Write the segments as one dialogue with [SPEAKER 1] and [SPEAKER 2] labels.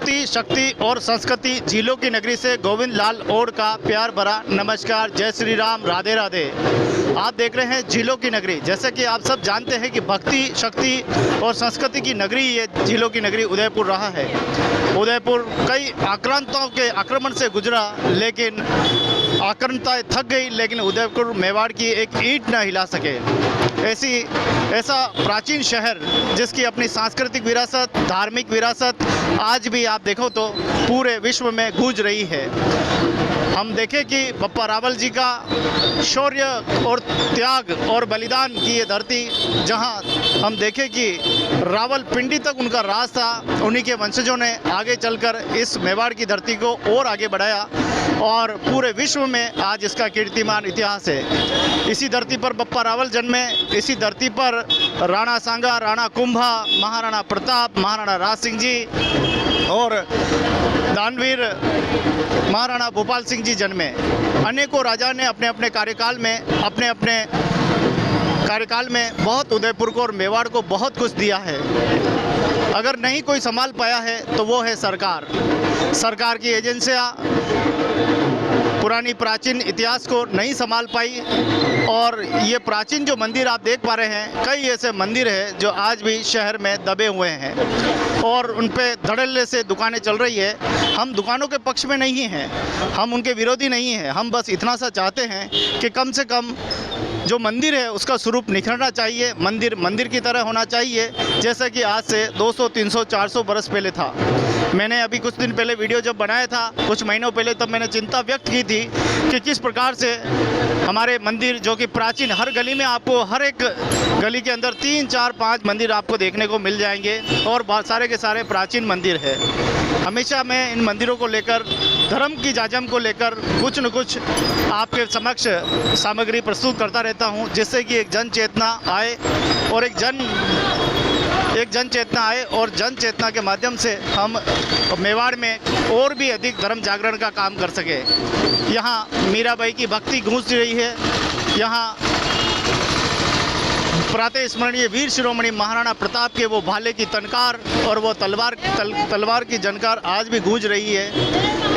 [SPEAKER 1] भक्ति, शक्ति और संस्कृति झीलों की नगरी से गोविंद लाल ओड का प्यार भरा नमस्कार। जय श्री राम, राधे राधे। आप देख रहे हैं झीलों की नगरी। जैसे कि आप सब जानते हैं कि भक्ति, शक्ति और संस्कृति की नगरी ये झीलों की नगरी उदयपुर रहा है। उदयपुर कई आक्रांताओं के आक्रमण से गुजरा, लेकिन आक्रांताएं थक गई, लेकिन उदयपुर मेवाड़ की एक ईंट न हिला सके। ऐसा प्राचीन शहर जिसकी अपनी सांस्कृतिक विरासत, धार्मिक विरासत आज भी आप देखो तो पूरे विश्व में गूंज रही है। हम देखें कि बप्पा रावल जी का शौर्य और त्याग और बलिदान की ये धरती, जहां हम देखें कि रावल पिंडी तक उनका राज था, उन्हीं के वंशजों ने आगे चलकर इस मेवाड़ की धरती को और आगे बढ़ाया और पूरे विश्व में आज इसका कीर्तिमान इतिहास है। इसी धरती पर बप्पा रावल जन्मे, इसी धरती पर राणा सांगा, राणा कुंभा, महाराणा प्रताप, महाराणा राज सिंह जी और दानवीर महाराणा भोपाल सिंह जी जन्मे। अनेकों राजा ने अपने अपने कार्यकाल में बहुत उदयपुर को और मेवाड़ को बहुत कुछ दिया है। अगर नहीं कोई संभाल पाया है तो वो है सरकार की एजेंसियां पुरानी प्राचीन इतिहास को नहीं संभाल पाई। और ये प्राचीन जो मंदिर आप देख पा रहे हैं, कई ऐसे मंदिर हैं जो आज भी शहर में दबे हुए हैं और उन पे धड़ल्ले से दुकानें चल रही है। हम दुकानों के पक्ष में नहीं हैं, हम उनके विरोधी नहीं हैं। हम बस इतना सा चाहते हैं कि कम से कम जो मंदिर है उसका स्वरूप निखरना चाहिए, मंदिर की तरह होना चाहिए, जैसा कि आज से 200, 300, 400 बरस पहले था। मैंने अभी कुछ दिन पहले वीडियो जब बनाया था, कुछ महीनों पहले, तब मैंने चिंता व्यक्त की थी कि किस प्रकार से हमारे मंदिर जो कि प्राचीन, हर गली में आपको, हर एक गली के अंदर 3, 4, 5 मंदिर आपको देखने को मिल जाएंगे और बहुत सारे के सारे प्राचीन मंदिर है। हमेशा मैं इन मंदिरों को लेकर, धर्म की जाजम को लेकर कुछ न कुछ आपके समक्ष सामग्री प्रस्तुत करता रहता हूं, जिससे कि एक जन चेतना आए और जन चेतना के माध्यम से हम मेवाड़ में और भी अधिक धर्म जागरण का काम कर सके। यहाँ मीराबाई की भक्ति गूंज रही है, यहाँ प्रातः स्मरणीय वीर शिरोमणि महाराणा प्रताप के वो भाले की तनकार और वो तलवार की जनकार आज भी गूंज रही है।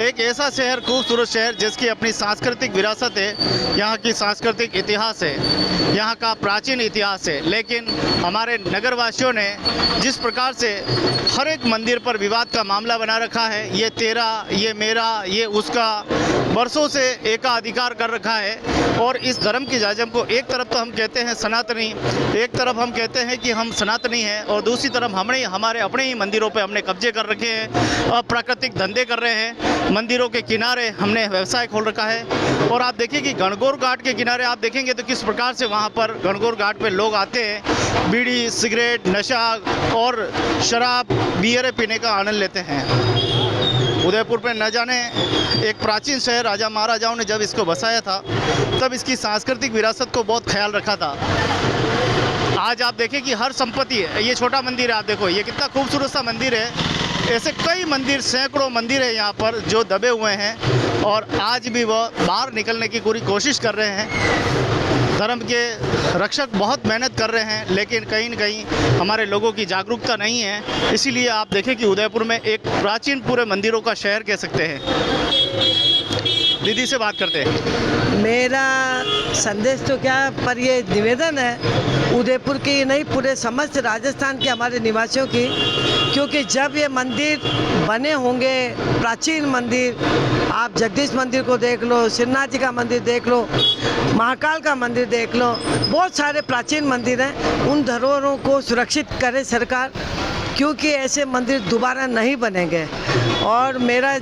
[SPEAKER 1] एक ऐसा शहर, खूबसूरत शहर जिसकी अपनी सांस्कृतिक विरासत है, यहाँ की सांस्कृतिक इतिहास है, यहाँ का प्राचीन इतिहास है। लेकिन हमारे नगरवासियों ने जिस प्रकार से हर एक मंदिर पर विवाद का मामला बना रखा है, ये तेरा, ये मेरा, ये उसका, वर्षों से एकाधिकार कर रखा है। और इस धर्म की जाजम को एक तरफ तो हम कहते हैं सनातनी, एक तरफ हम कहते हैं कि हम सनातनी हैं, और दूसरी तरफ हमारे अपने ही मंदिरों पे हमने कब्जे कर रखे हैं, अप्राकृतिक धंधे कर रहे हैं। मंदिरों के किनारे हमने व्यवसाय खोल रखा है। और आप देखिए कि गणगौर घाट के किनारे आप देखेंगे तो किस प्रकार से वहाँ पर गणगौर घाट पे लोग आते हैं, बीड़ी, सिगरेट, नशा और शराब, बियर पीने का आनंद लेते हैं। उदयपुर पे न जाने एक प्राचीन शहर, राजा महाराजाओं ने जब इसको बसाया था तब इसकी सांस्कृतिक विरासत को बहुत ख्याल रखा था। आज आप देखें कि हर संपत्ति है। ये छोटा मंदिर है, आप देखो ये कितना खूबसूरत सा मंदिर है। ऐसे कई मंदिर, सैकड़ों मंदिर है यहाँ पर जो दबे हुए हैं और आज भी वह बाहर निकलने की पूरी कोशिश कर रहे हैं। धर्म के रक्षक बहुत मेहनत कर रहे हैं, लेकिन कहीं न कहीं हमारे लोगों की जागरूकता नहीं है। इसीलिए आप देखें कि उदयपुर में एक प्राचीन पूरे मंदिरों का शहर कह सकते हैं। दीदी से बात करते हैं।
[SPEAKER 2] मेरा संदेश तो क्या, पर ये निवेदन है उदयपुर की नहीं, पूरे समस्त राजस्थान के हमारे निवासियों की, क्योंकि जब ये मंदिर बने होंगे, प्राचीन मंदिर, आप जगदीश मंदिर को देख लो, श्रीनाथ जी का मंदिर देख लो, महाकाल का मंदिर देख लो, बहुत सारे प्राचीन मंदिर हैं। उन धरोहरों को सुरक्षित करे सरकार, क्योंकि ऐसे मंदिर दोबारा नहीं बनेंगे। और मेरा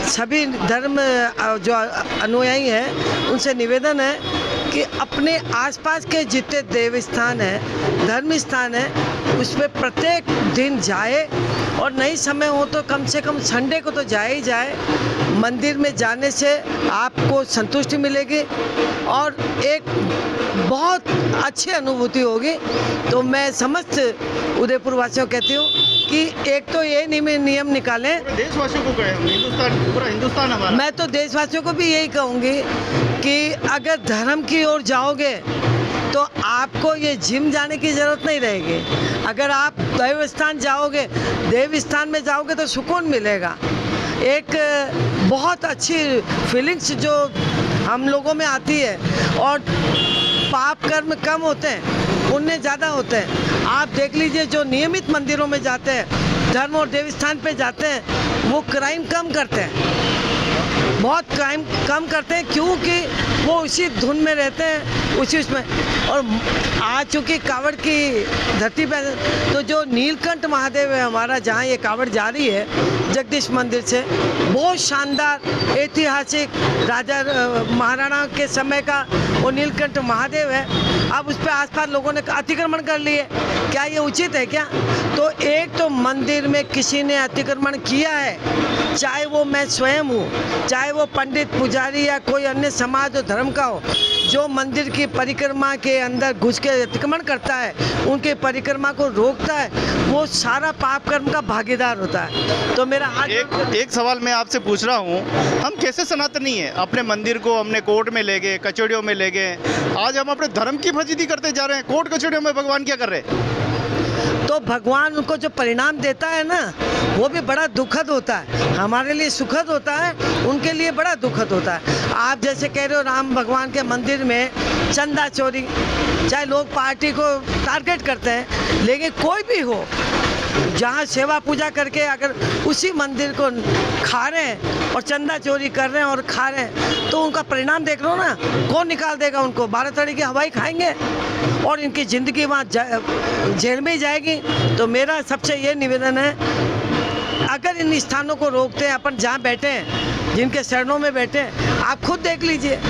[SPEAKER 2] सभी धर्म जो अनुयायी हैं उनसे निवेदन है कि अपने आसपास के जितने देव स्थान हैं, धर्म स्थान हैं, उस पर प्रत्येक दिन जाए, और नहीं समय हो तो कम से कम संडे को तो जाए ही जाए। मंदिर में जाने से आपको संतुष्टि मिलेगी और एक बहुत अच्छी अनुभूति होगी। तो मैं समस्त उदयपुर वासियों कहती हूँ कि एक तो ये नियम निकालें।
[SPEAKER 1] देशवासियों को कहें, हम हिंदुस्तान, पूरा हिंदुस्तान हमारा।
[SPEAKER 2] मैं तो देशवासियों को भी यही कहूँगी कि अगर धर्म की ओर जाओगे तो आपको ये जिम जाने की ज़रूरत नहीं रहेगी। अगर आप देव स्थान जाओगे, देव स्थान में जाओगे तो सुकून मिलेगा। एक बहुत अच्छी फीलिंग्स जो हम लोगों में आती है और पाप कर्म कम होते हैं, पुण्य ज़्यादा होते हैं। आप देख लीजिए जो नियमित मंदिरों में जाते हैं, धर्म और देव स्थान पे जाते हैं, वो क्राइम कम करते हैं, बहुत क्राइम कम करते हैं, क्योंकि वो उसी धुन में रहते हैं, उसी उसमें। और आज चूँकि कांवड़ की धरती पे, तो जो नीलकंठ महादेव है हमारा, जहाँ ये कांवड़ जा रही है जगदीश मंदिर से, बहुत शानदार ऐतिहासिक राजा महाराणा के समय का वो नीलकंठ महादेव है। अब उस पर आसपास लोगों ने अतिक्रमण कर लिए, क्या ये उचित है क्या? तो एक तो मंदिर में किसी ने अतिक्रमण किया है, चाहे वो मैं स्वयं हूँ, चाहे वो पंडित पुजारी या कोई अन्य समाज और धर्म का हो, जो मंदिर की परिक्रमा के अंदर घुस के अतिक्रमण करता है, उनके परिक्रमा को रोकता है, वो सारा पाप कर्म का भागीदार होता है। तो मेरा आज
[SPEAKER 1] एक सवाल मैं आपसे पूछ रहा हूँ, हम कैसे सनातनी है? अपने मंदिर को हमने कोर्ट में ले गए, कचौड़ियों में ले गए, आज हम अपने धर्म की फजीती करते जा रहे हैं। कोर्ट कचौड़ियों में भगवान क्या कर रहे हैं?
[SPEAKER 2] तो भगवान उनको जो परिणाम देता है ना, वो भी बड़ा दुखद होता है। हमारे लिए सुखद होता है, उनके लिए बड़ा दुखद होता है। आप जैसे कह रहे हो राम भगवान के मंदिर में चंदा चोरी, चाहे लोग पार्टी को टारगेट करते हैं, लेकिन कोई भी हो, जहाँ सेवा पूजा करके अगर उसी मंदिर को खा रहे हैं और चंदा चोरी कर रहे हैं और खा रहे हैं, तो उनका परिणाम देख लो ना, कौन निकाल देगा उनको? 12 तड़ी की हवाई खाएंगे और इनकी ज़िंदगी वहाँ जेल में ही जाएगी। तो मेरा सबसे ये निवेदन है, अगर इन स्थानों को रोकते हैं, अपन जहाँ बैठे हैं, जिनके शरणों में बैठे हैं, आप खुद देख लीजिए,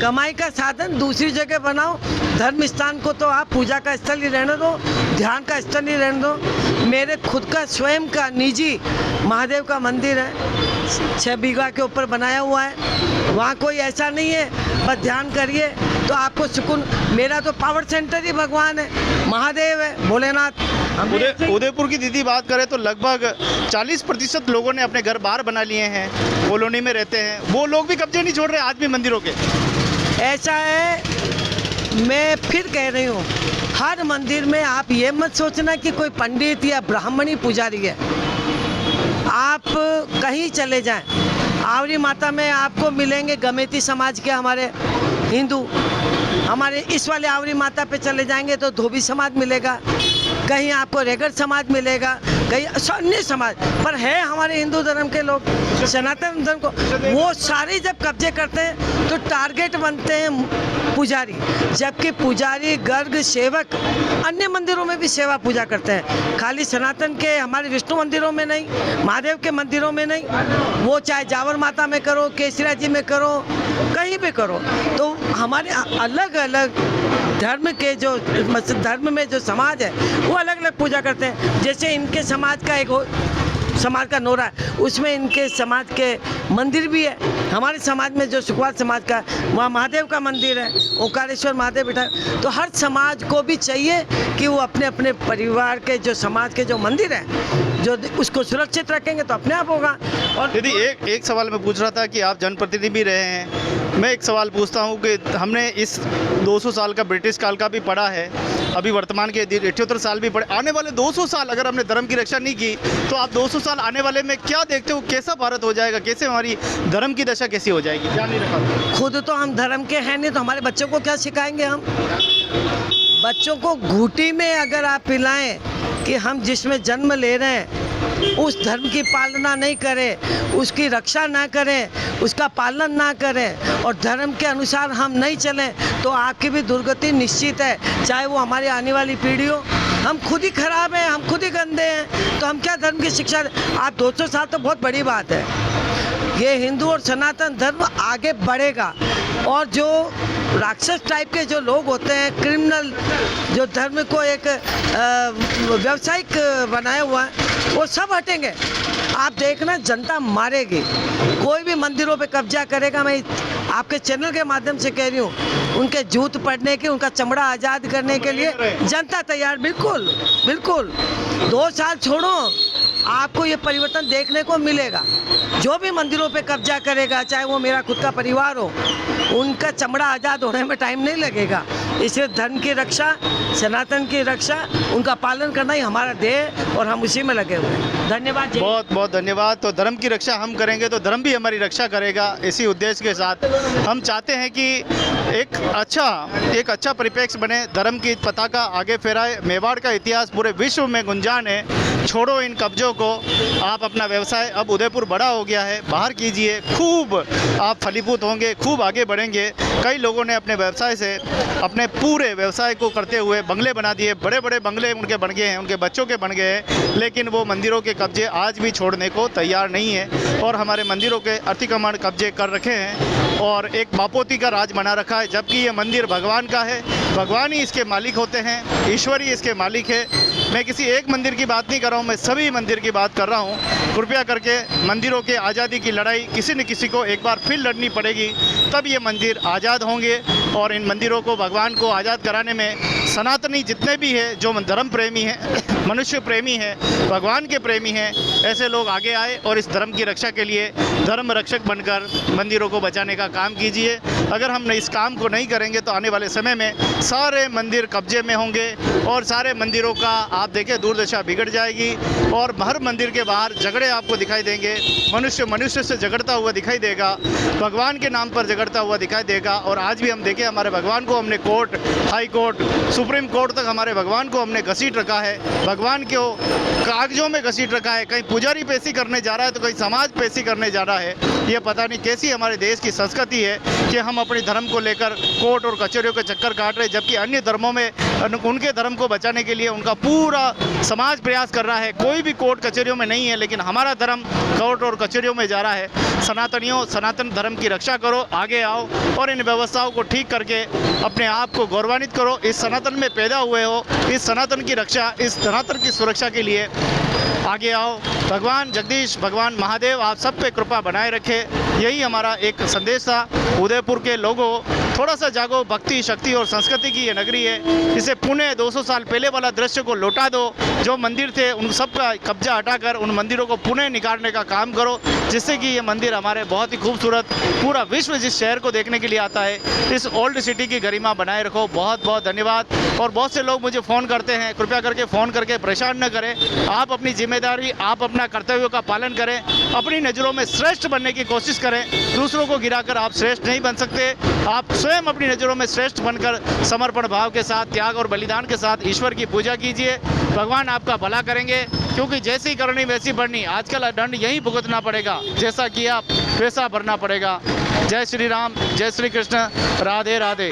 [SPEAKER 2] कमाई का साधन दूसरी जगह बनाओ। धर्म स्थान को तो आप पूजा का स्थल ही रहने दो, ध्यान का स्थल ही रहने दो। मेरे खुद का स्वयं का निजी महादेव का मंदिर है, 6 बीघा के ऊपर बनाया हुआ है, वहाँ कोई ऐसा नहीं है, बस ध्यान करिए तो आपको सुकून। मेरा तो पावर सेंटर ही भगवान है, महादेव है, भोलेनाथ।
[SPEAKER 1] उदयपुर की दीदी बात करें तो लगभग 40% लोगों ने अपने घर बाहर बना लिए हैं, कॉलोनी में रहते हैं, वो लोग भी कब्जे नहीं छोड़ रहे आज भी मंदिरों के।
[SPEAKER 2] ऐसा है, मैं फिर कह रही हूँ, हर मंदिर में आप ये मत सोचना कि कोई पंडित या ब्राह्मणी पुजारी है। आप कहीं चले जाएं, आवरी माता में आपको मिलेंगे गमेती समाज के हमारे हिंदू, हमारे इस वाले आवरी माता पे चले जाएंगे तो धोबी समाज मिलेगा, कहीं आपको रेगड़ समाज मिलेगा, कहीं अन्य समाज पर है हमारे हिंदू धर्म के लोग, सनातन धर्म को। वो सारे जब कब्जे करते हैं तो टारगेट बनते हैं पुजारी, जबकि पुजारी गर्ग सेवक अन्य मंदिरों में भी सेवा पूजा करते हैं, खाली सनातन के हमारे विष्णु मंदिरों में नहीं, महादेव के मंदिरों में नहीं। वो चाहे जावर माता में करो, केसरिया जी में करो, कहीं भी करो। तो हमारे अलग अलग धर्म के जो धर्म में जो समाज है वो अलग अलग पूजा करते हैं। जैसे इनके समाज का एक समाज का नोरा है, उसमें इनके समाज के मंदिर भी है। हमारे समाज में जो सुखवाल समाज का, वहाँ महादेव का मंदिर है, ओंकारेश्वर महादेव बैठा है। तो हर समाज को भी चाहिए कि वो अपने अपने परिवार के जो समाज के जो मंदिर हैं, जो उसको सुरक्षित रखेंगे तो अपने आप होगा। और
[SPEAKER 1] दीदी एक सवाल मैं पूछ रहा था कि आप जनप्रतिनिधि भी रहे हैं, मैं एक सवाल पूछता हूँ कि हमने इस 200 साल का ब्रिटिश काल का भी पढ़ा है, अभी वर्तमान के 78 साल भी पढ़े, आने वाले 200 साल अगर हमने धर्म की रक्षा नहीं की तो आप 200 साल आने वाले में क्या देखते हो, कैसा भारत हो जाएगा, कैसे हमारी धर्म की दशा कैसी हो जाएगी? क्या नहीं रखा,
[SPEAKER 2] खुद तो हम धर्म के हैं नहीं, तो हमारे बच्चों को क्या सिखाएंगे हम? बच्चों को घूटी में अगर आप पिलाएं कि हम जिसमें जन्म ले रहे हैं उस धर्म की पालना नहीं करें, उसकी रक्षा ना करें, उसका पालन ना करें और धर्म के अनुसार हम नहीं चलें, तो आपकी भी दुर्गति निश्चित है। चाहे वो हमारी आने वाली पीढ़ी हो, हम खुद ही खराब हैं, हम खुद ही गंदे हैं, तो हम क्या धर्म की शिक्षा? आप 200 साल तो बहुत बड़ी बात है। ये हिंदू और सनातन धर्म आगे बढ़ेगा और जो राक्षस टाइप के जो लोग होते हैं, क्रिमिनल, जो धर्म को एक व्यावसायिक बनाया हुआ है, वो सब हटेंगे। आप देखना, जनता मारेगी। कोई भी मंदिरों पे कब्जा करेगा, मैं आपके चैनल के माध्यम से कह रही हूँ, उनके जूत पड़ने के, उनका चमड़ा आज़ाद करने के लिए जनता तैयार। बिल्कुल बिल्कुल, 2 साल छोड़ो, आपको ये परिवर्तन देखने को मिलेगा। जो भी मंदिरों पे कब्जा करेगा, चाहे वो मेरा खुद का परिवार हो, उनका चमड़ा आज़ाद होने में टाइम नहीं लगेगा। इसलिए धर्म की रक्षा, सनातन की रक्षा, उनका पालन करना ही हमारा ध्येय है और हम उसी में लगे हुए हैं। धन्यवाद।
[SPEAKER 1] बहुत बहुत धन्यवाद। तो धर्म की रक्षा हम करेंगे तो धर्म भी हमारी रक्षा करेगा। इसी उद्देश्य के साथ हम चाहते हैं कि एक अच्छा परिप्रेक्ष्य बने, धर्म की पताका आगे फहराए। मेवाड़ का इतिहास पूरे विश्व में गुंजान है। छोड़ो इन कब्जों को, आप अपना व्यवसाय, अब उदयपुर बड़ा हो गया है, बाहर कीजिए, खूब आप फलीभूत होंगे, खूब आगे बढ़ेंगे। कई लोगों ने अपने व्यवसाय से, अपने पूरे व्यवसाय को करते हुए बंगले बना दिए, बड़े बड़े बंगले उनके बन गए हैं, उनके बच्चों के बन गए हैं, लेकिन वो मंदिरों के कब्जे आज भी छोड़ने को तैयार नहीं है और हमारे मंदिरों के अतिक्रमण कब्जे कर रखे हैं और एक बापोती का राज बना रखा है। जबकि ये मंदिर भगवान का है, भगवान ही इसके मालिक होते हैं, ईश्वर ही इसके मालिक है। मैं किसी एक मंदिर की बात नहीं कर रहा हूँ, मैं सभी मंदिर की बात कर रहा हूँ। कृपया करके मंदिरों के आज़ादी की लड़ाई किसी न किसी को एक बार फिर लड़नी पड़ेगी, तब ये मंदिर आज़ाद होंगे। और इन मंदिरों को, भगवान को आज़ाद कराने में सनातनी जितने भी हैं, जो धर्म प्रेमी हैं, मनुष्य प्रेमी हैं, भगवान के प्रेमी हैं, ऐसे लोग आगे आए और इस धर्म की रक्षा के लिए धर्म रक्षक बनकर मंदिरों को बचाने का काम कीजिए। अगर हम इस काम को नहीं करेंगे तो आने वाले समय में सारे मंदिर कब्जे में होंगे और सारे मंदिरों का आप देखें दुर्दशा बिगड़ जाएगी और हर मंदिर के बाहर झगड़े आपको दिखाई देंगे। मनुष्य मनुष्य से झगड़ता हुआ दिखाई देगा, भगवान के नाम पर झगड़ता हुआ दिखाई देगा। और आज भी हम देखें, हमारे भगवान को हमने court, high court, supreme court तक हमारे भगवान को हमने घसीट रखा है, भगवान को कागजों में घसीट रखा है। कहीं पुजारी पेशी करने जा रहा है तो कहीं समाज पेशी करने जा रहा है। ये पता नहीं कैसी हमारे देश की संस्कृति है कि हम अपने धर्म को लेकर कोर्ट और कचहरियों के चक्कर काट रहे, जबकि अन्य धर्मों में उनके धर्म को बचाने के लिए उनका पूरा समाज प्रयास कर रहा है। कोई भी कोर्ट कचहरियों में नहीं है, लेकिन हमारा धर्म कोर्ट और कचहरियों में जा रहा है। सनातनियों, सनातन धर्म की रक्षा करो, आगे आओ और इन व्यवस्थाओं को ठीक करके अपने आप को गौरवान्वित करो। इस सनातन में पैदा हुए हो, इस सनातन की रक्षा, इस सनातन की सुरक्षा के लिए आगे आओ। भगवान जगदीश, भगवान महादेव आप सब पे कृपा बनाए रखे, यही हमारा एक संदेश था। उदयपुर के लोगों, थोड़ा सा जागो, भक्ति, शक्ति और संस्कृति की ये नगरी है। इसे पुणे 200 साल पहले वाला दृश्य को लौटा दो। जो मंदिर थे उन सब का कब्जा हटाकर उन मंदिरों को पुणे निकालने का काम करो, जिससे कि ये मंदिर हमारे बहुत ही खूबसूरत, पूरा विश्व जिस शहर को देखने के लिए आता है, इस ओल्ड सिटी की गरिमा बनाए रखो। बहुत बहुत धन्यवाद। और बहुत से लोग मुझे फ़ोन करते हैं, कृपया करके फ़ोन करके परेशान न करें। आप अपनी जिम्मेदारी, आप अपना कर्तव्यों का पालन करें, अपनी नज़रों में श्रेष्ठ बनने की कोशिश करें। दूसरों को गिराकर आप श्रेष्ठ नहीं बन सकते। आप स्वयं अपनी नज़रों में श्रेष्ठ बनकर समर्पण भाव के साथ, त्याग और बलिदान के साथ ईश्वर की पूजा कीजिए। भगवान आपका भला करेंगे, क्योंकि जैसी करनी वैसी बढ़नी। आजकल दंड यही भुगतना पड़ेगा, जैसा किया वैसा भरना पड़ेगा। जय श्री राम, जय श्री कृष्ण, राधे राधे।